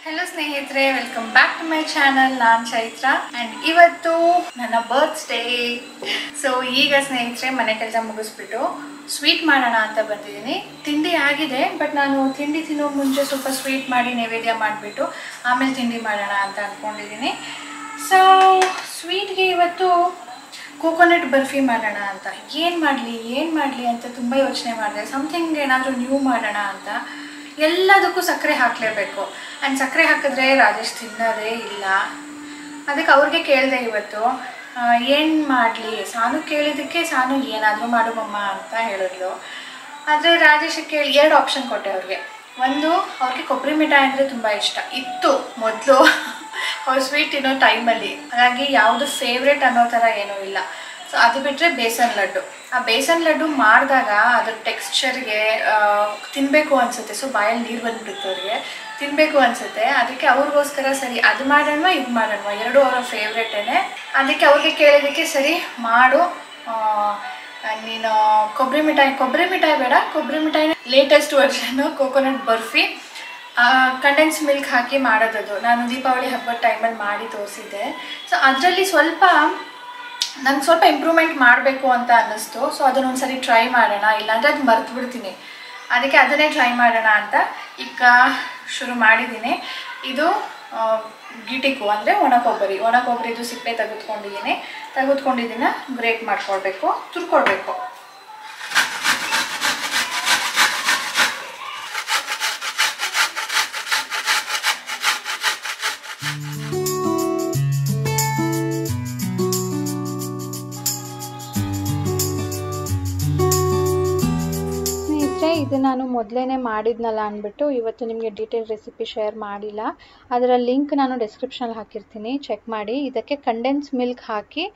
Hello ಸ್ನೇಹಿತರೆ, welcome back to my channel. ನಾನು Chaitra and ಇವತ್ತು ನನ್ನ ಬರ್ತ್ಡೇ. ಸೊ ಈಗ ಸ್ನೇಹಿತರೆ ಮನೆ ಕೆಲಸ ಮುಗಿಸ್ಬಿಟ್ಟು ಸ್ವೀಟ್ ಮಾಡೋಣ ಅಂತ ಬಂದಿದ್ದೀನಿ. ತಿಂಡಿ ಆಗಿದೆ, ಬಟ್ ನಾನು ತಿಂಡಿ ತಿನ್ನೋ ಮುಂಚೆ ಸ್ವಲ್ಪ ಸ್ವೀಟ್ ಮಾಡಿ ನೈವೇದ್ಯ ಮಾಡಿಬಿಟ್ಟು ಆಮೇಲೆ ತಿಂಡಿ ಮಾಡೋಣ ಅಂತ ಅಂದ್ಕೊಂಡಿದ್ದೀನಿ. ಸೊ ಸ್ವೀಟ್ಗೆ ಇವತ್ತು ಕೋಕೋನಟ್ ಬರ್ಫಿ ಮಾಡೋಣ ಅಂತ. ಏನು ಮಾಡಲಿ ಅಂತ ತುಂಬ ಯೋಚನೆ ಮಾಡಿದೆ. ಸಮಥಿಂಗ್ ಏನಾದರೂ ನ್ಯೂ ಮಾಡೋಣ ಅಂತ. ಎಲ್ಲದಕ್ಕೂ ಸಕ್ಕರೆ ಹಾಕಲೇಬೇಕು ಆ್ಯಂಡ್ ಸಕ್ಕರೆ ಹಾಕಿದ್ರೆ ರಾಜೇಶ್ ತಿನ್ನೋದೇ ಇಲ್ಲ. ಅದಕ್ಕೆ ಅವ್ರಿಗೆ ಕೇಳಿದೆ ಇವತ್ತು ಏನು ಮಾಡಲಿ. ಸಾನು ಕೇಳಿದ್ದಕ್ಕೆ ಸಾನು ಏನಾದರೂ ಮಾಡು ಮಮ್ಮ ಅಂತ ಹೇಳಿದ್ಲು. ಆದರೆ ರಾಜೇಶಿಗೆ ಕೇಳಿ 2 ಆಪ್ಷನ್ ಕೊಟ್ಟೆ ಅವ್ರಿಗೆ. ಒಂದು, ಅವ್ರಿಗೆ ಕೊಬ್ಬರಿ ಮಿಠಾಯಿ ಅಂದರೆ ತುಂಬ ಇಷ್ಟ ಇತ್ತು ಮೊದಲು ಅವ್ರು ಸ್ವೀಟ್ ತಿನ್ನೋ ಟೈಮಲ್ಲಿ. ಹಾಗಾಗಿ ಯಾವುದು ಫೇವ್ರೇಟ್ ಅನ್ನೋ ಥರ ಏನೂ ಇಲ್ಲ. ಸೊ ಅದು ಬಿಟ್ಟರೆ ಬೇಸನ್ ಲಡ್ಡು. ಆ ಬೇಸನ್ ಲಡ್ಡು ಮಾಡಿದಾಗ ಅದ್ರ ಟೆಕ್ಸ್ಚರ್ಗೆ ತಿನ್ನಬೇಕು ಅನಿಸುತ್ತೆ. ಸೊ ಬಾಯಲ್ಲಿ ನೀರು ಬಂದುಬಿಡುತ್ತೆ ಅವ್ರಿಗೆ, ತಿನ್ನಬೇಕು ಅನಿಸುತ್ತೆ. ಅದಕ್ಕೆ ಅವ್ರಿಗೋಸ್ಕರ ಸರಿ ಅದು ಮಾಡೋಣ ಇದು ಮಾಡೋಣ, ಎರಡೂ ಅವರ ಫೇವ್ರೇಟೇ. ಅದಕ್ಕೆ ಅವ್ರಿಗೆ ಕೇಳಿದ್ದಕ್ಕೆ ಸರಿ ಮಾಡು ನೀನು ಕೊಬ್ಬರಿ ಮಿಠಾಯಿ ಬೇಡ, ಕೊಬ್ಬರಿ ಮಿಠಾಯಿನ ಲೇಟೆಸ್ಟ್ ವರ್ಷನ್ನು ಕೋಕೋನಟ್ ಬರ್ಫಿ ಕಂಡೆನ್ಸ್ ಮಿಲ್ಕ್ ಹಾಕಿ ಮಾಡೋದದು. ನಾನು ದೀಪಾವಳಿ ಹಬ್ಬದ ಟೈಮಲ್ಲಿ ಮಾಡಿ ತೋರಿಸಿದ್ದೆ. ಸೊ ಅದರಲ್ಲಿ ನಂಗೆ ಸ್ವಲ್ಪ ಇಂಪ್ರೂವ್ಮೆಂಟ್ ಮಾಡಬೇಕು ಅಂತ ಅನ್ನಿಸ್ತು. ಸೊ ಅದನ್ನೊಂದು ಸರಿ ಟ್ರೈ ಮಾಡೋಣ, ಇಲ್ಲಾಂದರೆ ಅದು ಮರ್ತು ಬಿಡ್ತೀನಿ. ಅದಕ್ಕೆ ಅದನ್ನೇ ಟ್ರೈ ಮಾಡೋಣ ಅಂತ ಈಗ ಶುರು ಮಾಡಿದ್ದೀನಿ. ಇದು ಗಿಟಿಕು ಅಂದರೆ ಒಣ ಕೊಬ್ಬರಿದು ಸಿಪ್ಪೆ ತೆಗೆದುಕೊಂಡಿದ್ದೀನಿ. ಗ್ರೇಟ್ ಮಾಡ್ಕೊಳ್ಬೇಕು, ತುರ್ಕೊಳ್ಬೇಕು. ಇದು ನಾನು ಮೊದಲೇ ಮಾಡಿದ್ನಲ್ಲ ಅಂದ್ಬಿಟ್ಟು ಇವತ್ತು ನಿಮಗೆ ಡೀಟೇಲ್ ರೆಸಿಪಿ ಶೇರ್ ಮಾಡಿಲ್ಲ. ಅದರ ಲಿಂಕ್ ನಾನು ಡಿಸ್ಕ್ರಿಪ್ಷನಲ್ಲಿ ಹಾಕಿರ್ತೀನಿ, ಚೆಕ್ ಮಾಡಿ. ಇದಕ್ಕೆ ಕಂಡೆನ್ಸ್ ಮಿಲ್ಕ್ ಹಾಕಿ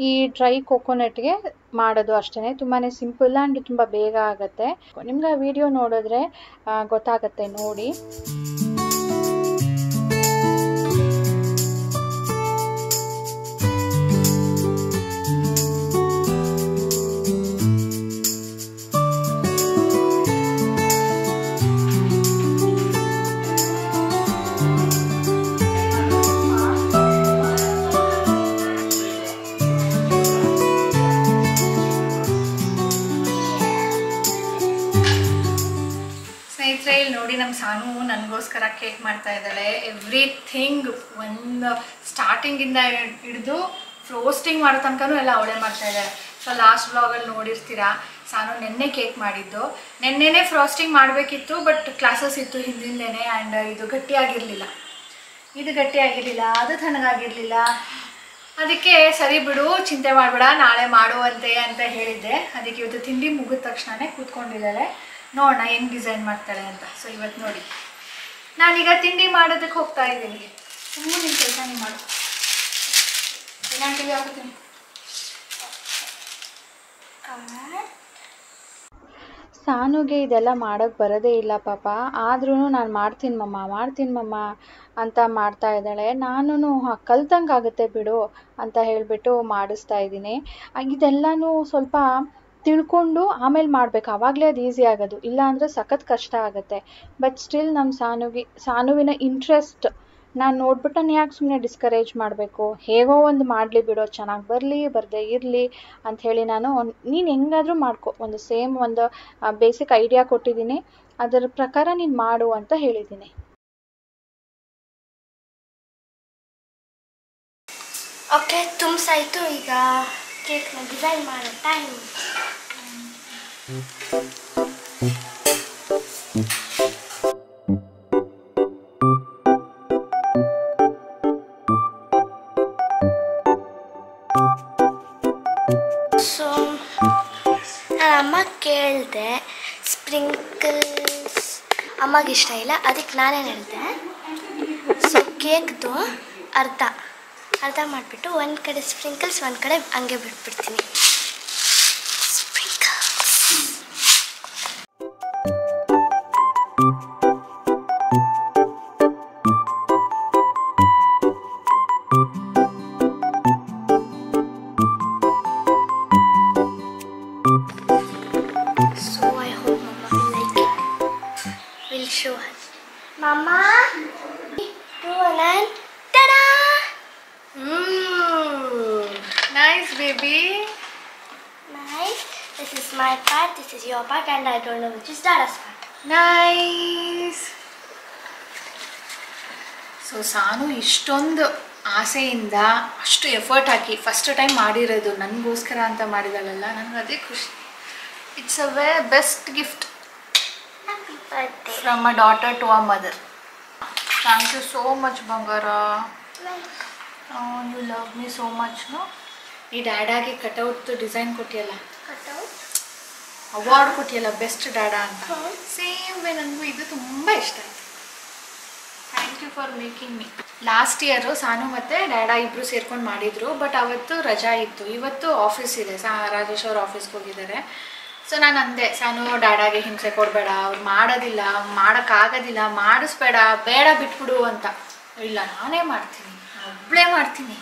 ಈ ಡ್ರೈ ಕೋಕೋನಟ್ಗೆ ಮಾಡೋದು ಅಷ್ಟೇ. ತುಂಬಾ ಸಿಂಪಲ್ ಆ್ಯಂಡ್ ತುಂಬ ಬೇಗ ಆಗುತ್ತೆ. ನಿಮ್ಗೆ ಆ ವಿಡಿಯೋ ನೋಡಿದ್ರೆ ಗೊತ್ತಾಗುತ್ತೆ, ನೋಡಿ. ಇಲ್ಲಿ ನೋಡಿ, ನಮ್ಮ ಸಾನು ನನಗೋಸ್ಕರ ಕೇಕ್ ಮಾಡ್ತಾ ಇದ್ದಾಳೆ. ಎವ್ರಿಥಿಂಗ್ ಒಂದು ಸ್ಟಾರ್ಟಿಂಗಿಂದ ಹಿಡಿದು ರೋಸ್ಟಿಂಗ್ ಮಾಡೋ ತನಕನೂ ಎಲ್ಲ ಅವಳೇ ಮಾಡ್ತಾ ಇದ್ದಾಳೆ. ಸೊ ಲಾಸ್ಟ್ ವ್ಲಾಗಲ್ಲಿ ನೋಡಿರ್ತೀರಾ, ಸಾನು ನೆನ್ನೆ ಕೇಕ್ ಮಾಡಿದ್ದು. ನೆನ್ನೆನೇ ಫ್ರಾಸ್ಟಿಂಗ್ ಮಾಡಬೇಕಿತ್ತು, ಬಟ್ ಕ್ಲಾಸಸ್ ಇತ್ತು ಹಿಂದಿಂದೇನೆ. ಆ್ಯಂಡ್ ಇದು ಗಟ್ಟಿಯಾಗಿರಲಿಲ್ಲ, ಅದು ತಣ್ಣಗಾಗಿರಲಿಲ್ಲ. ಅದಕ್ಕೆ ಸರಿ ಬಿಡು, ಚಿಂತೆ ಮಾಡಬೇಡ, ನಾಳೆ ಮಾಡುವಂತೆ ಅಂತ ಹೇಳಿದ್ದೆ. ಅದಕ್ಕೆ ಇವತ್ತು ತಿಂಡಿ ಮುಗಿದ ತಕ್ಷಣವೇ ಕೂತ್ಕೊಂಡಿದ್ದಾಳೆ. ನೋಡೋಣ ಏನು ಡಿಸೈನ್ ಮಾಡ್ತಾಳೆ ಅಂತ. ಸೊ ಇವತ್ತು ನೋಡಿ, ನಾನೀಗ ತಿಂಡಿ ಮಾಡೋದಕ್ಕೆ ಹೋಗ್ತಾ ಇದ್ದೀನಿ. ಸುಮ್ಮನೆ ನಿಮ್ಮ ಕೆಲಸ ನೀವು ಮಾಡು. ನಾನು ಟಿವಿ ಹಾಕೋತೀನಿ. ಸಾನುಗೆ ಇದೆಲ್ಲ ಮಾಡೋಕ್ಕೆ ಬರೋದೇ ಇಲ್ಲ ಪಾಪ. ಆದ್ರೂ ನಾನು ಮಾಡ್ತೀನಿ ಮಮ್ಮ ಅಂತ ಮಾಡ್ತಾ ಇದ್ದಾಳೆ. ನಾನು ಕಲ್ತಂಗೆ ಆಗುತ್ತೆ ಬಿಡು ಅಂತ ಹೇಳಿಬಿಟ್ಟು ಮಾಡಿಸ್ತಾ ಇದ್ದೀನಿ. ಇದೆಲ್ಲನೂ ಸ್ವಲ್ಪ ತಿಳ್ಕೊಂಡು ಆಮೇಲೆ ಮಾಡಬೇಕು, ಆವಾಗಲೇ ಅದು ಈಸಿ ಆಗೋದು. ಇಲ್ಲಾಂದರೆ ಸಖತ್ ಕಷ್ಟ ಆಗುತ್ತೆ. ಬಟ್ ಸ್ಟಿಲ್ ನಮ್ಮ ಸಾನುವಿನ ಇಂಟ್ರೆಸ್ಟ್ ನಾನು ನೋಡ್ಬಿಟ್ಟು ನಾನು ಯಾಕೆ ಸುಮ್ಮನೆ ಡಿಸ್ಕರೇಜ್ ಮಾಡಬೇಕು. ಹೇಗೋ ಒಂದು ಮಾಡಲಿ ಬಿಡೋ, ಚೆನ್ನಾಗಿ ಬರದೇ ಇರಲಿ ಅಂಥೇಳಿ ನೀನು ಹೆಂಗಾದರೂ ಮಾಡ್ಕೊ, ಒಂದು ಬೇಸಿಕ್ ಐಡಿಯಾ ಕೊಟ್ಟಿದ್ದೀನಿ, ಅದರ ಪ್ರಕಾರ ನೀನು ಮಾಡು ಅಂತ ಹೇಳಿದ್ದೀನಿ. ಓಕೆ, ತುಂಬಿಸಾಯಿತು. ಈಗ ಕೇಕ್ನ ಡಿಸೈನ್ ಮಾಡೋ ಟೈಮ್. ಸೊ ನಾನು ಅಮ್ಮ ಕೇಳಿದೆ, ಸ್ಪ್ರಿಂಕಲ್ಸ್ ಅಮ್ಮಗೆ ಇಷ್ಟ ಇಲ್ಲ, ಅದಕ್ಕೆ ನಾನೇನು ಹೇಳಿದೆ, ಸೊ ಕೇಕ್ದು ಅರ್ಧ ಮಾಡಿಬಿಟ್ಟು ಒಂದು ಕಡೆ ಸ್ಪ್ರಿಂಕಲ್ಸ್, ಒಂದು ಕಡೆ ಹಂಗೆ ಬಿಟ್ಬಿಡ್ತೀನಿ. So I hope Mama will like it. We'll show her. Mama, baby. Nice. This is my part, this is your part, and I don't know which is Dada's part. Nice. So Sanu ಇಷ್ಟೊಂದು ಆಸೆಯಿಂದ ಅಷ್ಟು effort ಹಾಕಿ first time ಮಾಡಿರೋದು ನನಗೋಸ್ಕರ ಅಂತ ಮಾಡಿದಾಳಲ್ಲ, ನನಗೆ ಅದೇ ಖುಷಿ. It's a best gift Happy birthday. From a daughter to a mother. Thank you so much ಬಂಗಾರ. You love me so much. No ಈ ಡ್ಯಾಡಾಗೆ ಕಟೌಟ್ ಡಿಸೈನ್ ಕೊಟ್ಟಿಯಲ್ಲ, Cutout. ಅವಾರ್ಡ್ ಕೊಟ್ಟಿಯಲ್ಲ ಬೆಸ್ಟ್ ಡ್ಯಾಡಾ ಅಂತ. ಸೇಮ್ ವೇ ನನಗೂ ಇದು ತುಂಬ ಇಷ್ಟ ಆಯಿತು. Thank you for making me. Last year Sanu ಮತ್ತು ಡ್ಯಾಡಾ ಇಬ್ಬರು ಸೇರ್ಕೊಂಡು ಮಾಡಿದರು, ಬಟ್ ಅವತ್ತು ರಜಾ ಇತ್ತು. ಇವತ್ತು ಆಫೀಸ್ ಇದೆ, ರಾಜೇಶ್ ಅವ್ರು ಆಫೀಸ್ಗೆ ಹೋಗಿದ್ದಾರೆ. ಸೊ ನಾನು ಅಂದೆ, ಸಾನು ಡ್ಯಾಡಾಗೆ ಹಿಂಸೆ ಕೊಡಬೇಡ, ಅವ್ರು ಮಾಡೋದಿಲ್ಲ, ಮಾಡೋಕ್ಕಾಗೋದಿಲ್ಲ, ಮಾಡಿಸ್ಬೇಡ, ಬೇಡ ಬಿಟ್ಬಿಡು ಅಂತ. ಇಲ್ಲ ನಾನೇ ಮಾಡ್ತೀನಿ, ಒಬ್ಬಳೇ ಮಾಡ್ತೀನಿ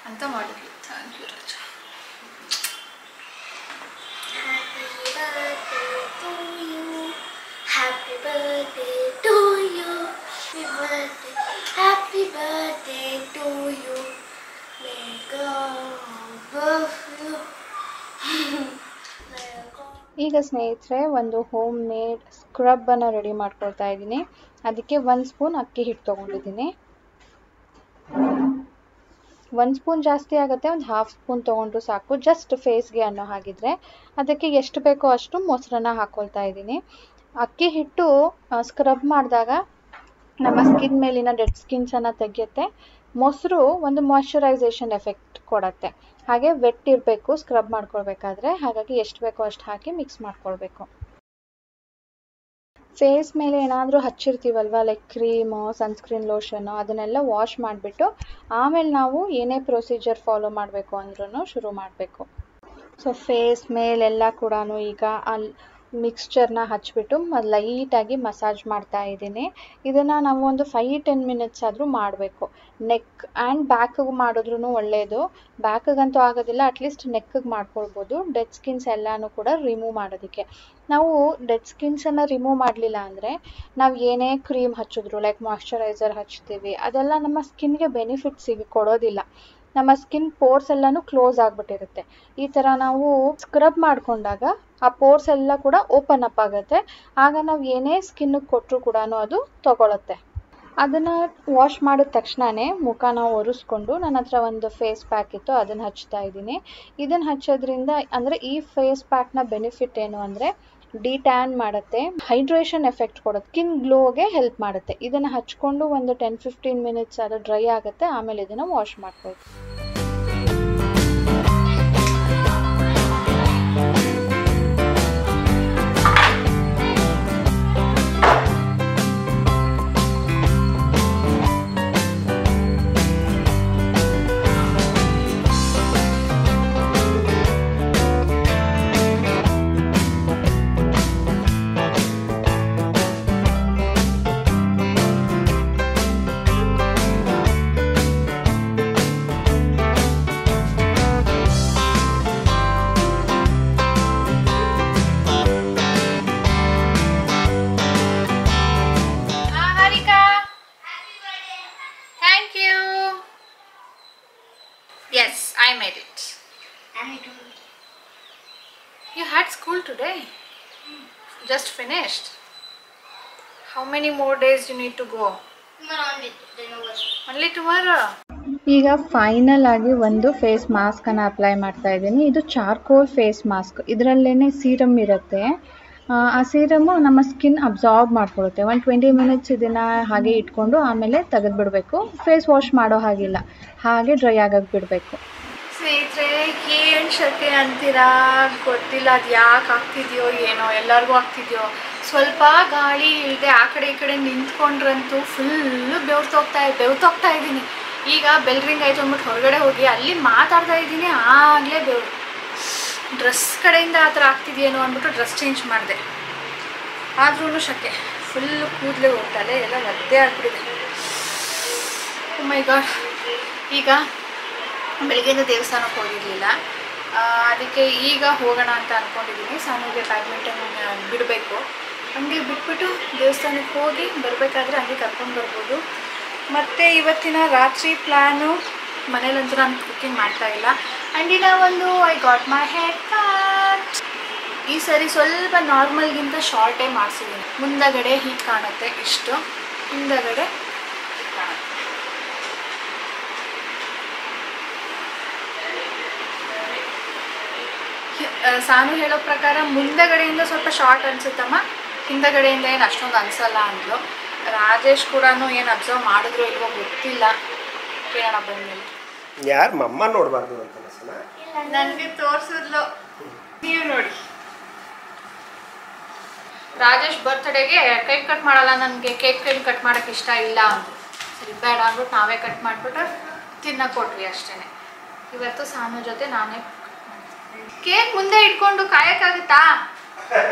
ಅಂತ ಮಾಡಿದ್ವಿ. ಥ್ಯಾಂಕ್ ಯು ರಜಾ. Happy birthday to you. Happy birthday to you. May God bless you. ಈಗ ಸ್ನೇಹಿತರೆ ಒಂದು ಹೋಮ್ ಮೇಡ್ ಸ್ಕ್ರಬ್ಬನ್ನು ರೆಡಿ ಮಾಡ್ಕೊಳ್ತಾ ಇದ್ದೀನಿ. ಅದಕ್ಕೆ 1 ಸ್ಪೂನ್ ಅಕ್ಕಿ ಹಿಟ್ಟು ತೊಗೊಂಡಿದ್ದೀನಿ. 1 ಸ್ಪೂನ್ ಜಾಸ್ತಿ ಆಗುತ್ತೆ, ಒಂದು 1/2 ಸ್ಪೂನ್ ತೊಗೊಂಡ್ರು ಸಾಕು, ಜಸ್ಟ್ ಫೇಸ್ಗೆ ಅನ್ನೋ ಹಾಗಿದ್ರೆ. ಅದಕ್ಕೆ ಎಷ್ಟು ಬೇಕೋ ಅಷ್ಟು ಮೊಸರನ್ನ ಹಾಕ್ಕೊಳ್ತಾ ಇದ್ದೀನಿ. ಅಕ್ಕಿ ಹಿಟ್ಟು ಸ್ಕ್ರಬ್ ಮಾಡಿದಾಗ ನಮ್ಮ ಸ್ಕಿನ್ ಮೇಲಿನ ಡೆಡ್ ಸ್ಕಿನ್ಸನ್ನು ತೆಗೆಯುತ್ತೆ. ಮೊಸರು ಒಂದು ಮಾಯ್ಶ್ಚರೈಸೇಷನ್ ಎಫೆಕ್ಟ್ ಕೊಡುತ್ತೆ. ಹಾಗೆ ವೆಟ್ ಇರಬೇಕು ಸ್ಕ್ರಬ್ ಮಾಡ್ಕೊಳ್ಬೇಕಾದ್ರೆ, ಹಾಗಾಗಿ ಎಷ್ಟು ಬೇಕೋ ಅಷ್ಟು ಹಾಕಿ ಮಿಕ್ಸ್ ಮಾಡ್ಕೊಳ್ಬೇಕು. ಫೇಸ್ ಮೇಲೆ ಏನಾದರೂ ಹಚ್ಚಿರ್ತೀವಲ್ವ, ಲೈಕ್ ಕ್ರೀಮು, ಸನ್ಸ್ಕ್ರೀನ್ ಲೋಷನ್ನು, ಅದನ್ನೆಲ್ಲ ವಾಶ್ ಮಾಡಿಬಿಟ್ಟು ಆಮೇಲೆ ನಾವು ಏನೇ ಪ್ರೊಸೀಜರ್ ಫಾಲೋ ಮಾಡಬೇಕು ಅಂದ್ರೂ ಶುರು ಮಾಡಬೇಕು. ಸೊ ಫೇಸ್ ಮೇಲೆಲ್ಲ ಕೂಡ ಈಗ ಅಲ್ಲಿ ಮಿಕ್ಸ್ಚರ್ನ ಹಚ್ಬಿಟ್ಟು ಲೈಟಾಗಿ ಮಸಾಜ್ ಮಾಡ್ತಾ ಇದ್ದೀನಿ. ಇದನ್ನು ನಾವು ಒಂದು 5-10 ಮಿನಿಟ್ಸ್ ಆದರೂ ಮಾಡಬೇಕು. ನೆಕ್ ಆ್ಯಂಡ್ ಬ್ಯಾಕಿಗೆ ಮಾಡಿದ್ರೂ ಒಳ್ಳೆಯದು. ಬ್ಯಾಕಿಗಂತೂ ಆಗೋದಿಲ್ಲ, ಅಟ್ಲೀಸ್ಟ್ ನೆಕ್ಕಿಗೆ ಮಾಡ್ಕೊಳ್ಬೋದು. ಡೆಡ್ ಸ್ಕಿನ್ಸ್ ಎಲ್ಲನೂ ಕೂಡ ರಿಮೂವ್ ಮಾಡೋದಕ್ಕೆ. ನಾವು ಡೆಡ್ ಸ್ಕಿನ್ಸನ್ನು ರಿಮೂವ್ ಮಾಡಲಿಲ್ಲ ಅಂದರೆ ನಾವು ಏನೇ ಕ್ರೀಮ್ ಹಚ್ಚಿದ್ರು, ಲೈಕ್ ಮಾಯ್ಶ್ಚರೈಸರ್ ಹಚ್ತೀವಿ, ಅದೆಲ್ಲ ನಮ್ಮ ಸ್ಕಿನ್ಗೆ ಬೆನಿಫಿಟ್ಸ್ ಕೊಡೋದಿಲ್ಲ. ನಮ್ಮ ಸ್ಕಿನ್ ಪೋರ್ಸ್ ಎಲ್ಲನೂ ಕ್ಲೋಸ್ ಆಗಿಬಿಟ್ಟಿರುತ್ತೆ. ಈ ಥರ ನಾವು ಸ್ಕ್ರಬ್ ಮಾಡಿಕೊಂಡಾಗ ಆ ಪೋರ್ಸ್ ಎಲ್ಲ ಕೂಡ ಓಪನ್ ಅಪ್ ಆಗುತ್ತೆ. ಆಗ ನಾವು ಏನೇ ಸ್ಕಿನ್ನಿಗೆ ಕೊಟ್ಟರು ಕೂಡ ಅದು ತಗೊಳುತ್ತೆ. ಅದನ್ನು ವಾಶ್ ಮಾಡಿದ ತಕ್ಷಣವೇ ಮುಖನ ಒರೆಸ್ಕೊಂಡು, ನನ್ನ ಹತ್ರ ಒಂದು ಫೇಸ್ ಪ್ಯಾಕ್ ಇತ್ತು, ಅದನ್ನು ಹಚ್ತಾ ಇದ್ದೀನಿ. ಇದನ್ನು ಹಚ್ಚೋದ್ರಿಂದ ಅಂದರೆ ಈ ಫೇಸ್ ಪ್ಯಾಕ್ನ ಬೆನಿಫಿಟ್ ಏನು ಅಂದರೆ ಡಿಟ್ಯಾನ್ ಮಾಡುತ್ತೆ, ಹೈಡ್ರೇಷನ್ ಎಫೆಕ್ಟ್ ಕೊಡುತ್ತೆ, ಸ್ಕಿನ್ ಗ್ಲೋಗೆ ಹೆಲ್ಪ್ ಮಾಡುತ್ತೆ. ಇದನ್ನು ಹಚ್ಕೊಂಡು ಒಂದು 10-15 ಮಿನಿಟ್ಸ್ ಅದು ಡ್ರೈ ಆಗುತ್ತೆ, ಆಮೇಲೆ ಇದನ್ನು ವಾಶ್ ಮಾಡ್ಬೋದು. Yes, I made it. I don't. You had school today? Just finished? How many more days you need to go? Only tomorrow? ಈಗ ಫೈನಲ್ ಆಗಿ ಒಂದು ಫೇಸ್ ಮಾಸ್ಕನ್ನು ಅಪ್ಲೈ ಮಾಡ್ತಾ ಇದ್ದೀನಿ. ಇದು ಚಾರ್ಕೋಲ್ ಫೇಸ್ ಮಾಸ್ಕ್. ಇದರಲ್ಲೇನೆ ಸೀರಮ್ ಇರುತ್ತೆ. ಆ ಸೀರಮ್ಮು ನಮ್ಮ ಸ್ಕಿನ್ ಅಬ್ಸಾರ್ಬ್ ಮಾಡ್ಕೊಳ್ಳುತ್ತೆ. 20 ಮಿನಿಟ್ಸ್ ಇದನ್ನು ಹಾಗೆ ಇಟ್ಕೊಂಡು ಆಮೇಲೆ ತೆಗೆದುಬಿಡಬೇಕು. ಫೇಸ್ ವಾಶ್ ಮಾಡೋ ಹಾಗಿಲ್ಲ, ಹಾಗೆ ಡ್ರೈ ಆಗಕ್ಕೆ ಬಿಡಬೇಕು. ಸ್ನೇಹಿತರೆ, ಏನು ಶಕೆ ಅಂತೀರಾ ಗೊತ್ತಿಲ್ಲ, ಅದು ಯಾಕೆ ಆಗ್ತಿದೆಯೋ ಏನೋ, ಎಲ್ಲರಿಗೂ ಆಗ್ತಿದೆಯೋ. ಸ್ವಲ್ಪ ಗಾಳಿ ಇಲ್ಲದೆ ಆ ಕಡೆ ಈ ಕಡೆ ನಿಂತ್ಕೊಂಡ್ರಂತೂ ಫುಲ್ಲು ಬೆವ್ತೋಗ್ತಾ ಇದ್ದೀನಿ. ಈಗ ಬೆಲ್ ರಿಂಗ್ ಆಯಿತು ಅಂದ್ಬಿಟ್ಟು ಹೊರಗಡೆ ಹೋಗಿ ಅಲ್ಲಿ ಮಾತಾಡ್ತಾ ಇದ್ದೀನಿ, ಆಗಲೇ ಬೆವರು. ಡ್ರೆಸ್ ಕಡೆಯಿಂದ ಆ ಥರ ಆಗ್ತಿದೆಯೇನೋ ಅಂದ್ಬಿಟ್ಟು ಡ್ರೆಸ್ ಚೇಂಜ್ ಮಾಡಿದೆ. ಆದ್ರೂ ಶಕೆ, ಫುಲ್ಲು ಕೂದಲೇ ಹೋಗ್ತದೆ, ಎಲ್ಲ ಒದ್ದೆ ಆಗಿಬಿಟ್ಟಿದೆ. ಓ ಮೈ ಗಾಡ್. ಈಗ ಬೆಳಗ್ಗೆಯಿಂದ ದೇವಸ್ಥಾನಕ್ಕೆ ಹೋಗಿರಲಿಲ್ಲ, ಅದಕ್ಕೆ ಈಗ ಹೋಗೋಣ ಅಂತ ಅಂದ್ಕೊಂಡಿದ್ದೀನಿ. ಸಾನಿಗೆ ಬ್ಯಾಡ್ಮಿಂಟನ್ ಬಿಡಬೇಕು, ಹಂಗೆ ಬಿಟ್ಬಿಟ್ಟು ದೇವಸ್ಥಾನಕ್ಕೆ ಹೋಗಿ ಬರಬೇಕಾದ್ರೆ ಹಂಗೆ ಕರ್ಕೊಂಡು ಬರ್ಬೋದು. ಮತ್ತು ಇವತ್ತಿನ ರಾತ್ರಿ ಪ್ಲ್ಯಾನು, ಮನೇಲಂತೂ ನಾನು ಕುಕ್ಕಿಂಗ್ ಮಾಡ್ತಾಯಿಲ್ಲ, ಆ್ಯಂಡ್ ಇನ್ನ ಒಂದು I got my hair cut. ಈ ಸರಿ ಸ್ವಲ್ಪ ನಾರ್ಮಲ್ಗಿಂತ ಶಾರ್ಟೇ ಮಾಡಿಸಿದ್ದೀನಿ. ಮುಂದಗಡೆ ಹೀಗೆ ಕಾಣುತ್ತೆ ಇಷ್ಟು, ಹಿಂದಗಡೆ ಹೀಗೆ ಕಾಣುತ್ತೆ. ಸಾನು ಹೇಳೋ ಪ್ರಕಾರ ಮುಂದಗಡೆಯಿಂದ ಸ್ವಲ್ಪ ಶಾರ್ಟ್ ಅನ್ಸುತ್ತಮ್ಮ, ಹಿಂದಗಡೆಯಿಂದ ಏನು ಅಷ್ಟೊಂದು ಅನ್ಸಲ್ಲ ಅಂದ್ಲು. ರಾಜೇಶ್ ಕೂಡ ಏನು ಅಬ್ಸರ್ವ್ ಮಾಡಿದ್ರು ಇಲ್ವೋ ಗೊತ್ತಿಲ್ಲ, ಕೇಳೋಣ ಬಂದ್ಮೇಲೆ. ಯಾರು ಮಮ್ಮ ನೋಡಬಾರ್ದು ಅಂತ ನನಗೆ ತೋರಿಸಿದ್ಲು, ನೀವು ನೋಡಿ. ರಾಜೇಶ್ ಬರ್ತ್ಡೇಗೆ ಕೇಕ್ ಕಟ್ ಮಾಡಲ್ಲ, ನನಗೆ ಕೇಕ್ ಕಟ್ ಮಾಡೋಕ್ಕೆ ಇಷ್ಟ ಇಲ್ಲ ಅಂದ್ರು. ಸರಿ ಬೇಡ ಅಂದ್ಬಿಟ್ಟು ನಾವೇ ಕಟ್ ಮಾಡಿಬಿಟ್ಟು ತಿನ್ನಕ್ಕೆ ಕೊಟ್ವಿ ಅಷ್ಟೇ. ಇವತ್ತು ಸಾನು ಜೊತೆ ನಾನೇ ಕೇಕ್ ಮುಂದೆ ಇಟ್ಕೊಂಡು ಕಾಯಕ್ಕಾಗುತ್ತಾ?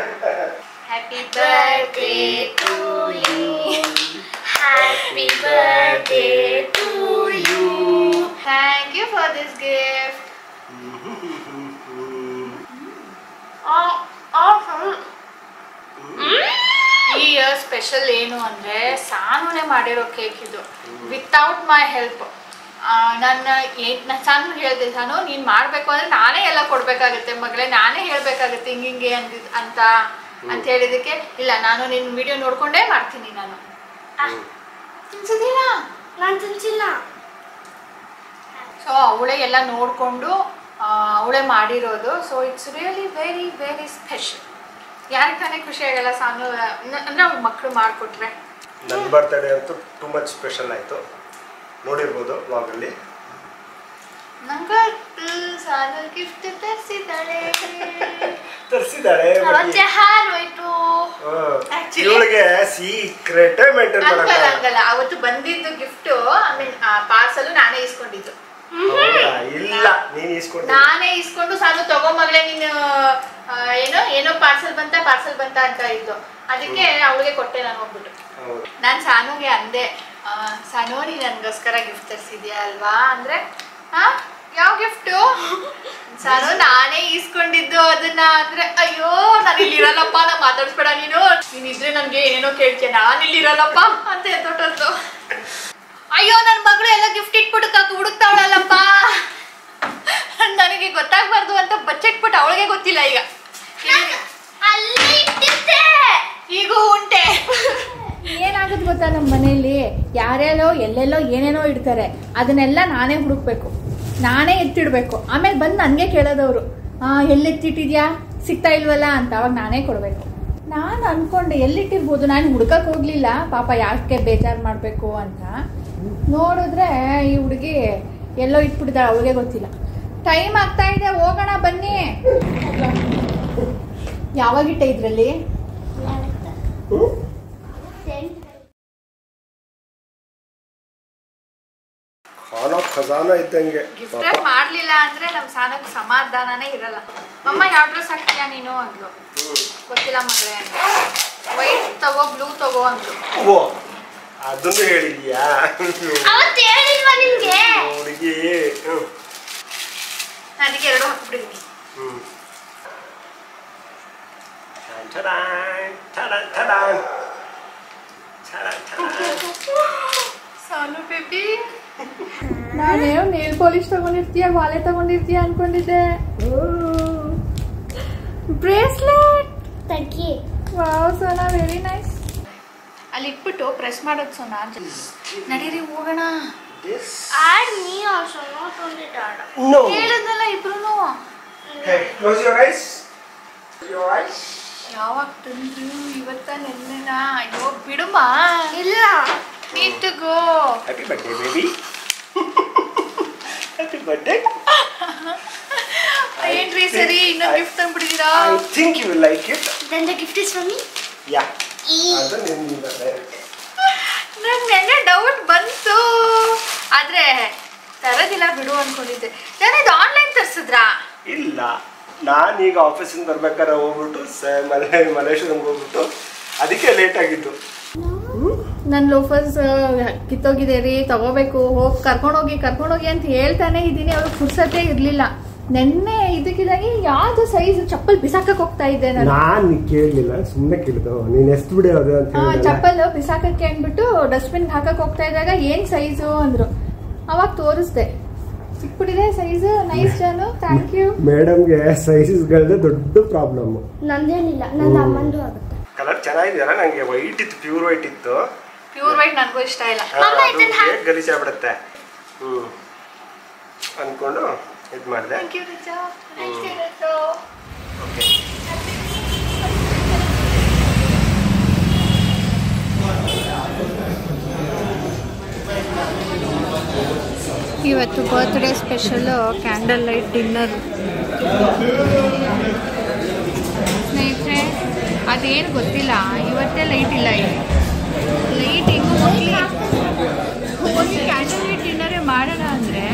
Happy birthday to you, happy birthday to you, thank you for this gift. ಈ ಇಯರ್ ಸ್ಪೆಷಲ್ ಏನು ಅಂದರೆ ಸಾನುನೇ ಮಾಡಿರೋ ಕೇಕ್ ಇದು, ವಿತೌಟ್ ಮೈ ಹೆಲ್ಪ್. ನಾನು ಸಾನು ಹೇಳಿದೆ, ಸಾನು ನೀನು ಮಾಡಬೇಕು ಅಂದರೆ ನಾನೇ ಎಲ್ಲ ಕೊಡಬೇಕಾಗುತ್ತೆ ಮಗಳೇ, ನಾನೇ ಹೇಳಬೇಕಾಗುತ್ತೆ ಹಿಂಗೆ ಅಂತ ಹೇಳಿದ್ದಕ್ಕೆ, ಇಲ್ಲ ನಾನು ನಿನ್ನ ವಿಡಿಯೋ ನೋಡಿಕೊಂಡೇ ಮಾಡ್ತೀನಿ ನಾನು. ತಿನ್ಸಿದ್ದೀರಾ? ನಾನು ತಿನ್ಸಿಲ್ಲ. ಸೊ ಅವಳೇ ಎಲ್ಲ ನೋಡಿಕೊಂಡು ಅವಳೇ ಮಾಡಿರೋದು. So it's really very very special. ಯಾರಿಗೆ ತಾನೇ ಖುಷಿ ಆಗಲ್ಲ ಸಾನು ಅಂದರೆ ಅವ್ರ ಮಕ್ಕಳು ಮಾಡಿಕೊಟ್ರೆ. ನನ್ನ ಬರ್ತಡೇ ಅಂತೂ ಟೂ ಮಚ್ ಸ್ಪೆಷಲ್ ಆಯಿತು, ನೋಡಿರ್ಬೋದು ವ್ಲಾಗಲ್ಲಿ. ನಂಗೆ ಸಾನು ಗಿಫ್ಟ್ ತರಿಸಿದ್ದಾಳೆ. ಅವತ್ತೆ ಹಾರೋಯ್ತು. ಇವಳಿಗೆ ಸೀಕ್ರೆಟ್ ಮೇಂಟೈನ್ ಹಂಗಲ್ಲ, ಅವತ್ತು ಬಂದಿದ್ದು ಗಿಫ್ಟು ಪಾರ್ಸಲ್ ನಾನೇ ಇಸ್ಕೊಂಡಿದ್ದು. ಇಲ್ಲ ನೀನು ಇಸ್ಕೊಂಡು, ನಾನೇ ಇಸ್ಕೊಂಡು ಸಾನು ತಗೋ ಮಗಳೇ ನೀನು ಏನೋ ಪಾರ್ಸಲ್ ಬಂತ ಅಂತ ಇದ್ದು, ಅದಕ್ಕೆ ಅವಳಿಗೆ ಕೊಟ್ಟೆ ನಾನು ಹೋಗ್ಬಿಟ್ಟು. ನಾನು ಸಾನುಗೆ ಅಂದೆ, ಸಾನು ನೀ ನನಗೋಸ್ಕರ ಗಿಫ್ಟ್ ತರಿಸಿದ್ಯಾ ಅಲ್ವಾ ಅಂದ್ರೆ, ಯಾವ ಗಿಫ್ಟು? ಸಾನು ನಾನೇ ಈಸ್ಕೊಂಡಿದ್ದು ಅದನ್ನ ಅಂದ್ರೆ, ಅಯ್ಯೋ ನಾನು ಇಲ್ಲಿರಲ್ಲಪ್ಪ, ನಾ ಮಾತಾಡ್ಸ್ಬೇಡ ನೀನಿದ್ರೆ ನನಗೆ ಏನೇನೋ ಕೇಳ್ತೀಯ, ನಾನು ಇಲ್ಲಿರಲ್ಲಪ್ಪ ಅಂತ ಎತ್ತೊಟ್ಟದ್ದು. ಅಯ್ಯೋ ನನ್ನ ಮಗಳು ಎಲ್ಲ ಗಿಫ್ಟ್ ಇಟ್ಬಿಟ್ಟು ಹುಡುಕ್ತಾವಳಲ್ಲಪ್ಪ, ನನಗೆ ಗೊತ್ತಾಗ್ಬಾರ್ದು ಅಂತ ಬಚ್ಚಿಟ್ಬಿಟ್ಟು ಅವಳಿಗೆ ಗೊತ್ತಿಲ್ಲ. ಈಗ ಈಗೂ ಉಂಟೆ. ಏನಾಗುತ್ತೆ ಗೊತ್ತಾ, ನಮ್ಮ ಮನೆಯಲ್ಲಿ ಯಾರ್ಯಾರೋ ಎಲ್ಲೆಲ್ಲೋ ಏನೇನೋ ಇಡ್ತಾರೆ, ಅದನ್ನೆಲ್ಲ ನಾನೇ ಹುಡುಕ್ಬೇಕು, ನಾನೇ ಎತ್ತಿಡ್ಬೇಕು. ಆಮೇಲೆ ಬಂದು ನನಗೆ ಕೇಳೋದವರು, ಎಲ್ಲೆತ್ತಿಟ್ಟಿದ್ಯಾ ಸಿಗ್ತಾ ಇಲ್ವಲ್ಲ ಅಂತ. ಅವಾಗ ನಾನೇ ಕೊಡಬೇಕು. ನಾನು ಅನ್ಕೊಂಡೆ ಎಲ್ಲಿಟ್ಟಿರ್ಬೋದು, ನಾನು ಹುಡ್ಕಕ್ಕೆ ಹೋಗ್ಲಿಲ್ಲ, ಪಾಪ ಯಾಕೆ ಬೇಜಾರು ಮಾಡಬೇಕು ಅಂತ. ನೋಡಿದ್ರೆ ಈ ಹುಡುಗಿ ಎಲ್ಲೋ ಇಟ್ಬಿಟ್ಟಿದ್ದಾಳೆ, ಅವಳಿಗೆ ಗೊತ್ತಿಲ್ಲ. ಟೈಮ್ ಆಗ್ತಾ ಇದೆ, ಹೋಗೋಣ ಬನ್ನಿ. ಯಾವಾಗಿಟ್ಟ ಇದ್ರಲ್ಲಿ? ಖಜಾನ ಇದ್ದಂಗೆ. ಗಿಫ್ಟ್ ಮಾಡ್ಲಿಲ್ಲ ಅಂದ್ರೆ ನಮ್ ಸಾನಕ್ ಸಮಾಧಾನನೇ ಇರಲ್ಲ. ಅಮ್ಮ ಯಾವ ಡ್ರೆಸ್ ಹಾಕ್ತೀಯಾ ನೀನು ಅಂದ್ಲು. ಗೊತ್ತಿಲ್ಲ ಮಗಳೇ ಅಂತ. ವೈಟ್ ತಗೋ, ಬ್ಲೂ ತಗೋ ಅಂದ್ಲು. ಓ ಅದನ್ನು ಹೇಳಿದ್ಯಾ? ಅವತ್ತು ಹೇಳಿಲ್ವಾ ನಿಮ್ಗೆ? ಹುಡುಗಿ ಅದಕ್ಕೆ ಎರಡು ಹಾಕ್ಬಿಟ್ಟಿದ್ದೀನಿ. ಸಾನು ಬೇಬಿ, ನಾನೇನು ನೇಲ್ ಪಾಲಿಶ್ ತಗೊಂಡಿರ್ತೀಯ, ವಾಲೆ ತಗೊಂಡಿರ್ತೀಯ ಅನ್ಕೊಂಡಿದ್ದೆ. ಬ್ರೇಸ್ಲೆಟ್. ತಗಿ. Wow Sona, very nice. ಅಲ್ಲಿ ಇಟ್ಬಿಟ್ಟು ಪ್ರೆಸ್ ಮಾಡೋದು ಸೋನಾ. ನಡೀರಿ ಹೋಗೋಣ. Add me also, not only dad. No. ಹೇಳಿದ್ನಲ್ಲ ಇಬ್ರು. Hey, close your eyes. Your eyes. ಯಾವಾಗ ತಂದ್ರು? ಇವತ್ತ ನೆನ್ನೆನಾ? ಅಯ್ಯೋ ಬಿಡುಮಾ. ಇಲ್ಲ. Need to go. Happy birthday, baby. Happy birthday. ಏನ್ರಿ ಸರಿ ಇನ್ನೊಂದು gift ತಂದ್ಬಿಟ್ಟಿದ್ದೀರಾ? I think you will like it. Then the gift is for me? Yeah. ಅದು ನಿನ್ನಿಂದ. ನಂಗೆ ನೆನ್ನೆ ಡೌಟ್ ಬಂತು, ಆದ್ರೆ ತರೋದಿಲ್ಲ ಬಿಡು ಅನ್ಕೊಂಡಿದ್ದೆ. ನಾನು ಇದು ಆನ್ಲೈನ್ ತರಿಸಿದ್ರಾ? ಇಲ್ಲ, ನಾನೀಗ ಆಫೀಸಿಂದ ಬರ್ಬೇಕಾದ್ರೆ ಹೋಗ್ಬಿಟ್ಟು ಮಲೇಶ್ವರಂಗೆ ಹೋಗ್ಬಿಟ್ಟು ಅದಕ್ಕೆ ಲೇಟ್ ಆಗಿದ್ದು. ನನ್ನ ಲೋಫರ್ಸ್ ಕಿತ್ತೋಗಿದೆ ರೀ, ತಗೋಬೇಕು, ಹೋಗಿ ಕರ್ಕೊಂಡೋಗಿ ಅಂತ ಹೇಳ್ತಾನೆ ಇದ್ದೀನಿ. ಅವ್ರಿಗೆ ಫುರ್ಸತೆ ಇರಲಿಲ್ಲ. ನೆನ್ನೆ ಇದಕ್ಕಿದಾಗಿ ಯಾವ್ದು ಸೈಜ್ ಚಪ್ಪಲ್ ಬಿಸಾಕಕ್ಕೆ ಹೋಗ್ತಾ ಇದ್ದೆ ನಾನು ಕೇಳಲಿಲ್ಲ, ಸುಮ್ಮನೆ ಕೇಳಿದ್ದು ನೀನು ಎಷ್ಟು ಬಿಡೋದು ಅಂತ. ಚಪ್ಪಲ್ ಬಿಸಾಕಕ್ಕೆ ಅಂದ್ಬಿಟ್ಟು ಡಸ್ಟ್ಬಿನ್ ಹಾಕಕ್ ಹೋಗ್ತಾ ಇದ್ದಾಗ ಏನ್ ಸೈಜು ಅಂದ್ರು. ಅವಾಗ ತೋರಿಸ್ದೆ, ಸಿಕ್ಬಿಟ್ಟಿದೆ size. Nice Janu, thank you. ಮೇಡಮ್ಗೆ ಸೈಜ್ಗಳದ್ದು ದೊಡ್ಡ ಪ್ರಾಬ್ಲಮ್. ನಂದೇನಿಲ್ಲ, ನನ್ನ ಅಮ್ಮಂದು ಆಗುತ್ತೆ. ಕಲರ್ ಚೆನ್ನಾಗಿದೆಯಲ್ಲ, ನಂಗೆ ವೈಟ್ ಇತ್ತು, ಪ್ಯೂರ್ ವೈಟ್ ಇತ್ತು. ಪ್ಯೂರ್ ವೈಟ್ ನನಗೂ ಇಷ್ಟ ಇಲ್ಲ, ಗಲೀಜಾಗ್ಬಿಡುತ್ತೆ. ಅನ್ಕೊಂಡು ಇದು ಮಾಡಿದೆ. Thank you Richa. ಓಕೆ, ಇವತ್ತು birthday special candle light dinner. ಸ್ನೇಹಿತರೆ, ಅದೇನು ಗೊತ್ತಿಲ್ಲ, ಇವತ್ತೇ ಲೈಟ್ ಇಲ್ಲ. ಲೈಟ್ ಹೆಂಗೆ ಹೋಗಿ ಕ್ಯಾಂಡಲ್ ಲೈಟ್ ಡಿನ್ನರೇ ಮಾಡೋಣ ಅಂದರೆ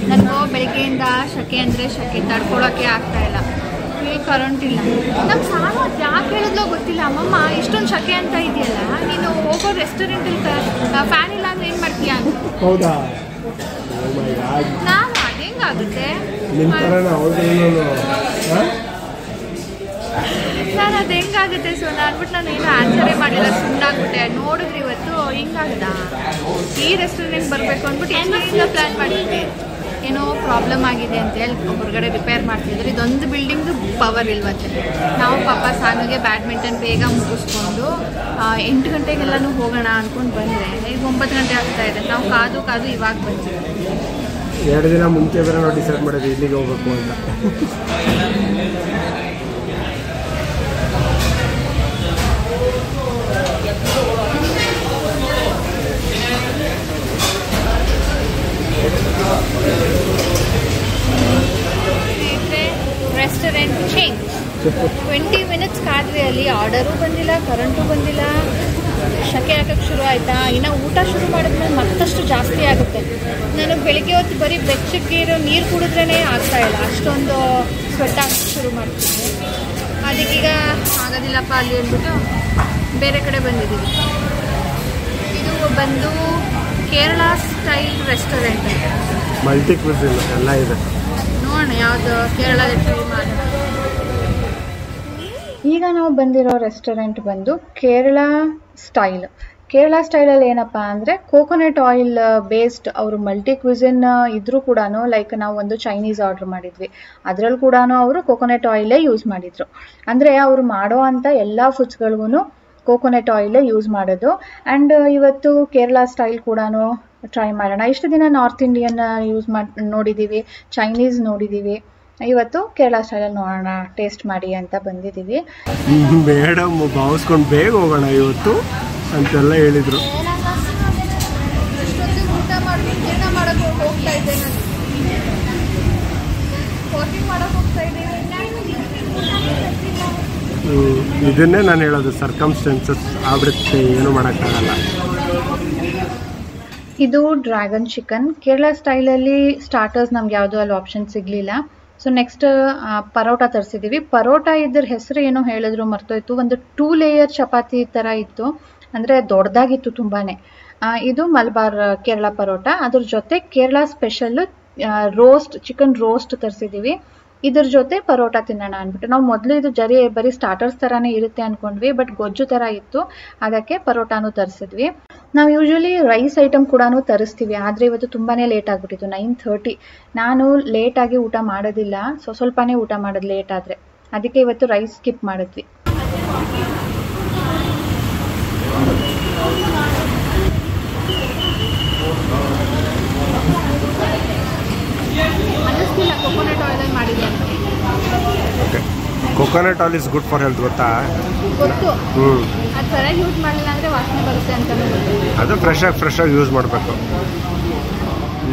ನನಗೂ ಬೆಳಗ್ಗೆಯಿಂದ ಶೆಕೆ ಅಂದರೆ ಶೆಕೆ ತಡ್ಕೊಳ್ಳೋಕ್ಕೆ ಆಗ್ತಾಯಿಲ್ಲ. ಇಲ್ಲಿ ಕರೆಂಟ್ ಇಲ್ಲ. ನಮ್ಮ ಸಾನು ಅದು ಯಾಕೆ ಹೇಳಿದ್ಲೋ ಗೊತ್ತಿಲ್ಲ, ಅಮ್ಮಮ್ಮ ಇಷ್ಟೊಂದು ಶೆಕೆ ಅಂತ ಇದೆಯಲ್ಲ, ನೀನು ಹೋಗೋ ರೆಸ್ಟೋರೆಂಟಲ್ಲಿ ಫ್ಯಾನ್ ಇಲ್ಲ ಅಂದರೆ ಏನು ಮಾಡ್ತೀಯ ಅಂತ. ಹೌದಾ? ನಾನು ಅದು ಹೆಂಗಾಗುತ್ತೆ, ನಾನು ಅದು ಹೆಂಗಾಗುತ್ತೆ ಸೊ ಅಂದ್ಬಿಟ್ಟು ನಾನು ಏನು ಆನ್ಸರೇ ಮಾಡಿಲ್ಲ, ಸುಮ್ಮನಾಗ್ಬಿಟ್ಟೆ. ನೋಡಿದ್ರಿ ಇವತ್ತು ಹಿಂಗಾಗದ ಈ ರೆಸ್ಟೋರೆಂಟ್ ಬರಬೇಕು ಅಂದ್ಬಿಟ್ಟು ಎಲ್ಲಿಂದ ಪ್ಲ್ಯಾನ್ ಮಾಡಿದ್ವಿ. ಏನೋ ಪ್ರಾಬ್ಲಮ್ ಆಗಿದೆ ಅಂತೇಳಿ ಹೊರಗಡೆ ರಿಪೇರ್ ಮಾಡ್ತಿದ್ರು. ಇದೊಂದು ಬಿಲ್ಡಿಂಗ್ದು ಪವರ್ ಇಲ್ವಂತೆ. ನಾವು ಪಾಪ ಸಾನುಗೆ ಬ್ಯಾಡ್ಮಿಂಟನ್ ಬೇಗ ಮುಗಿಸ್ಕೊಂಡು 8 ಗಂಟೆಗೆಲ್ಲನೂ ಹೋಗೋಣ ಅಂದ್ಕೊಂಡು ಬಂದರೆ ಈಗ 9 ಗಂಟೆ ಆಗ್ತಾಯಿದೆ. ನಾವು ಕಾದು ಕಾದು ಇವಾಗ ಬಂದ್ವಿ. 2 ದಿನ ಮುಂಚೆ ಬೇರೆ ನಾವು ಡಿಸೈಡ್ ಮಾಡಿದ್ವಿ ಇಲ್ಲಿಗೆ ಹೋಗ್ಬೇಕು ಅಂತ. Restaurant change. 20 ಮಿನಿಟ್ಸ್ ಕಾದ್ವಿ ಅಲ್ಲಿ. ಆರ್ಡರೂ ಬಂದಿಲ್ಲ, ಕರೆಂಟು ಬಂದಿಲ್ಲ, ಶೆಕೆ ಹಾಕೋಕ್ಕೆ ಶುರು ಆಯಿತಾ. ಇನ್ನು ಊಟ ಶುರು ಮಾಡಿದ್ಮೇಲೆ ಮತ್ತಷ್ಟು ಜಾಸ್ತಿ ಆಗುತ್ತೆ. ನಾನು ಬೆಳಿಗ್ಗೆ ಹೊತ್ತು ಬರೀ ಬೆಚ್ಚಗೆ ಇರೋ ನೀರು ಕುಡಿದ್ರೇ ಆಗ್ತಾಯಿಲ್ಲ, ಅಷ್ಟೊಂದು ಸ್ವೆಟ್ ಹಾಕಕ್ಕೆ ಶುರು ಮಾಡ್ತೀನಿ. ಅದಕ್ಕೀಗ ಆಗೋದಿಲ್ಲಪ್ಪ ಅಲ್ಲಿ ಅಂದ್ಬಿಟ್ಟು ಬೇರೆ ಕಡೆ ಬಂದಿದ್ದೀವಿ. ಇದು ಬಂದು Kerala style restaurant, multi cuisine ಎಲ್ಲ ಇದೆ. ನೋಡೋಣ ಯಾವುದು ಕೇರಳದ ಟ್ರೈ ಮಾಡೋಣ. ಈಗ ನಾವು ಬಂದಿರೋ ರೆಸ್ಟೋರೆಂಟ್ ಬಂದು ಕೇರಳ ಸ್ಟೈಲ್. ಕೇರಳ ಸ್ಟೈಲಲ್ಲಿ ಏನಪ್ಪ ಅಂದರೆ ಕೋಕೋನಟ್ ಆಯಿಲ್ ಬೇಸ್ಡ್. ಅವರು ಮಲ್ಟಿ ಕ್ವಿಸಿನ್ ಇದ್ರೂ ಕೂಡ, ಲೈಕ್ ನಾವು ಒಂದು ಚೈನೀಸ್ ಆರ್ಡ್ರ್ ಮಾಡಿದ್ವಿ, ಅದರಲ್ಲೂ ಕೂಡ ಅವರು ಕೋಕೋನಟ್ ಆಯಿಲೇ ಯೂಸ್ ಮಾಡಿದರು. ಅಂದರೆ ಅವರು ಮಾಡೋ ಅಂಥ ಎಲ್ಲ ಫುಡ್ಸ್ಗಳಿಗೂ ಕೋಕೋನಟ್ ಆಯಿಲೇ ಯೂಸ್ ಮಾಡೋದು. ಆ್ಯಂಡ್ ಇವತ್ತು ಕೇರಳ ಸ್ಟೈಲ್ ಕೂಡ ಟ್ರೈ ಮಾಡೋಣ. ಇಷ್ಟು ದಿನ ನಾರ್ತ್ ಇಂಡಿಯನ್ ಯೂಸ್ ನೋಡಿದ್ದೀವಿ, ಚೈನೀಸ್ ನೋಡಿದ್ದೀವಿ. ಇವತ್ತು ಕೇರಳ ಸ್ಟೈಲಲ್ಲಿ ನೋಡೋಣ, ಟೇಸ್ಟ್ ಮಾಡಿ ಅಂತ ಬಂದಿದ್ದೀವಿ. ಮೇಡಮ್ ಭಾವಿಸ್ಕೊಂಡು ಬೇಗ ಹೋಗೋಣ ಇವತ್ತು ಅಂತೆಲ್ಲ ಹೇಳಿದರು. ಊಟ ಮಾಡೋಕ್ಕೆ ಹೋಗ್ತಾ ಇದ್ದೆ, ನಾನು ವಾಕಿಂಗ್ ಮಾಡೋಕ್ಕೆ ಹೋಗ್ತಾ ಇದ್ದೀನಿ. ಇದನ್ನೇ ನಾನು ಹೇಳೋದು, ಸರ್ಕಮ್ಸ್ಟೆನ್ಸಸ್ ಆಗ್ಬಿಡುತ್ತೆ, ಏನೂ ಮಾಡೋಕ್ಕಾಗಲ್ಲ. ಇದು ಡ್ರ್ಯಾಗನ್ ಚಿಕನ್ ಕೇರಳ ಸ್ಟೈಲಲ್ಲಿ. ಸ್ಟಾರ್ಟರ್ಸ್ ನಮ್ಗೆ ಯಾವುದೂ ಅಲ್ಲಿ ಆಪ್ಷನ್ ಸಿಗಲಿಲ್ಲ. ಸೊ ನೆಕ್ಸ್ಟ್ ಪರೋಟ ತರಿಸಿದ್ದೀವಿ. ಪರೋಟ ಇದ್ರ ಹೆಸರು ಏನೋ ಹೇಳಿದ್ರು, ಮರ್ತೋಯ್ತು. ಒಂದು 2 ಲೇಯರ್ ಚಪಾತಿ ಥರ ಇತ್ತು, ಅಂದರೆ ದೊಡ್ಡದಾಗಿತ್ತು ತುಂಬಾ. ಇದು ಮಲಬಾರ್ ಕೇರಳ ಪರೋಟ. ಅದ್ರ ಜೊತೆ Kerala special roast, chicken roast ತರಿಸಿದ್ದೀವಿ. ಇದ್ರ ಜೊತೆ ಪರೋಟ ತಿನ್ನೋಣ ಅಂದ್ಬಿಟ್ಟು. ನಾವು ಮೊದಲು ಇದು ಬರೀ ಸ್ಟಾರ್ಟರ್ಸ್ ಥರನೇ ಇರುತ್ತೆ ಅಂದ್ಕೊಂಡ್ವಿ, ಬಟ್ ಗೊಜ್ಜು ಥರ ಇತ್ತು, ಅದಕ್ಕೆ ಪರೋಟಾನು ತರಿಸಿದ್ವಿ. ನಾವು ಯೂಶ್ವಲಿ ರೈಸ್ ಐಟಮ್ ಕೂಡ ತರಿಸ್ತೀವಿ, ಆದರೆ ಇವತ್ತು ತುಂಬಾ ಲೇಟ್ ಆಗಿಬಿಟ್ಟಿತ್ತು, 9:30. ನಾನು ಲೇಟಾಗಿ ಊಟ ಮಾಡೋದಿಲ್ಲ, ಸ್ವಲ್ಪನೇ ಊಟ ಮಾಡೋದು ಲೇಟ್ ಆದರೆ, ಅದಕ್ಕೆ ಇವತ್ತು ರೈಸ್ ಸ್ಕಿಪ್ ಮಾಡಿದ್ವಿ. ಅನ್ನಿಸ್ತಿಲ್ಲ ಕೊಕೊನಟ್ ಆಯಿಲಲ್ಲಿ ಮಾಡಿದೆ ಅಂತ. Okay, coconut oil is good for health, ಗೊತ್ತಾ? ಗೊತ್ತು, ಅದು ಸರಿಯಾಗಿ ಯೂಸ್ ಮಾಡಲಿಲ್ಲ ಅಂದರೆ ವಾಸನೆ ಬರುತ್ತೆ ಅಂತ. ಅದು ಫ್ರೆಶ್ ಆಗಿ ಯೂಸ್ ಮಾಡಬೇಕು.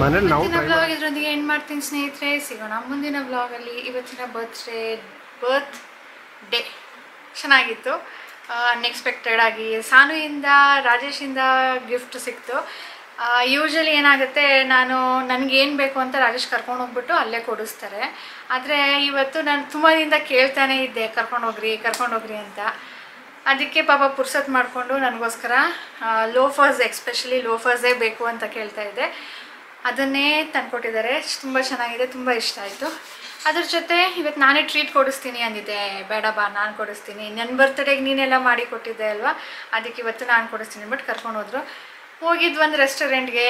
ಮನೇಲಿ ನಾವು ಬ್ಲಾಗ್ ಇದರೊಂದಿಗೆ ಎಂಡ್ ಮಾಡ್ತೀನಿ ಸ್ನೇಹಿತರೆ. ಸಿಗೋಣ ಮುಂದಿನ ಬ್ಲಾಗಲ್ಲಿ. ಇವತ್ತಿನ ಬರ್ತ್ ಡೇ ಚೆನ್ನಾಗಿತ್ತು, ಅನ್ಎಕ್ಸ್ಪೆಕ್ಟೆಡ್ ಆಗಿ. ಸಾನುಯಿಂದ ರಾಜೇಶಿಂದ ಗಿಫ್ಟ್ ಸಿಕ್ತು. ಯೂಶ್ವಲಿ ಏನಾಗುತ್ತೆ, ನನಗೇನು ಬೇಕು ಅಂತ ರಾಜೇಶ್ ಕರ್ಕೊಂಡು ಹೋಗ್ಬಿಟ್ಟು ಅಲ್ಲೇ ಕೊಡಿಸ್ತಾರೆ. ಆದರೆ ಇವತ್ತು ನಾನು ತುಂಬ ದಿನದಿಂದ ಕೇಳ್ತಾನೆ ಇದ್ದೆ, ಕರ್ಕೊಂಡೋಗ್ರಿ ಅಂತ. ಅದಕ್ಕೆ ಪಾಪ ಪುರ್ಸತ್ ಮಾಡಿಕೊಂಡು ನನಗೋಸ್ಕರ ಲೋಫರ್ಸ್, ಎಸ್ಪೆಷಲಿ ಲೋಫರ್ಸೇ ಬೇಕು ಅಂತ ಕೇಳ್ತಾ ಇದ್ದೆ. ಅದನ್ನೇ ತಂದುಕೊಟ್ಟಿದ್ದಾರೆ. ತುಂಬ ಚೆನ್ನಾಗಿದೆ, ತುಂಬ ಇಷ್ಟ ಆಯಿತು. ಅದ್ರ ಜೊತೆ ಇವತ್ತು ನಾನೇ ಟ್ರೀಟ್ ಕೊಡಿಸ್ತೀನಿ ಅಂದಿದ್ದೆ. ಬೇಡ ಬಾ, ನಾನು ಕೊಡಿಸ್ತೀನಿ, ನನ್ನ ಬರ್ತ್ಡೇಗೆ ನೀನೆಲ್ಲ ಮಾಡಿ ಕೊಟ್ಟಿದ್ದೆ ಅಲ್ವಾ, ಅದಕ್ಕೆ ಇವತ್ತು ನಾನು ಕೊಡಿಸ್ತೀನಿ ಬಟ್ ಕರ್ಕೊಂಡು ಹೋದ್ರು. ಹೋಗಿದ್ದು ಒಂದು ರೆಸ್ಟೋರೆಂಟ್ಗೆ,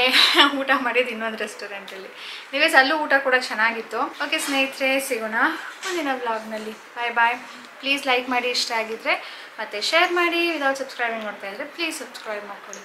ಊಟ ಮಾಡಿದ್ದು ಇನ್ನೊಂದು ರೆಸ್ಟೋರೆಂಟಲ್ಲಿ. ನೀವೇಸ್ ಅಲ್ಲೂ ಊಟ ಕೂಡ ಚೆನ್ನಾಗಿತ್ತು. ಓಕೆ ಸ್ನೇಹಿತರೆ, ಸಿಗೋಣ ಮುಂದಿನ ವ್ಲಾಗ್ನಲ್ಲಿ. ಬಾಯ್ ಬಾಯ್. ಪ್ಲೀಸ್ ಲೈಕ್ ಮಾಡಿ ಇಷ್ಟ ಆಗಿದ್ರೆ, ಮತ್ತು ಶೇರ್ ಮಾಡಿ. ವಿದೌಟ್ ಸಬ್ಸ್ಕ್ರೈಬಿಂಗ್ ಮಾಡ್ತಾ ಇದ್ದರೆ ಪ್ಲೀಸ್ ಸಬ್ಸ್ಕ್ರೈಬ್ ಮಾಡ್ಕೊಳ್ಳಿ.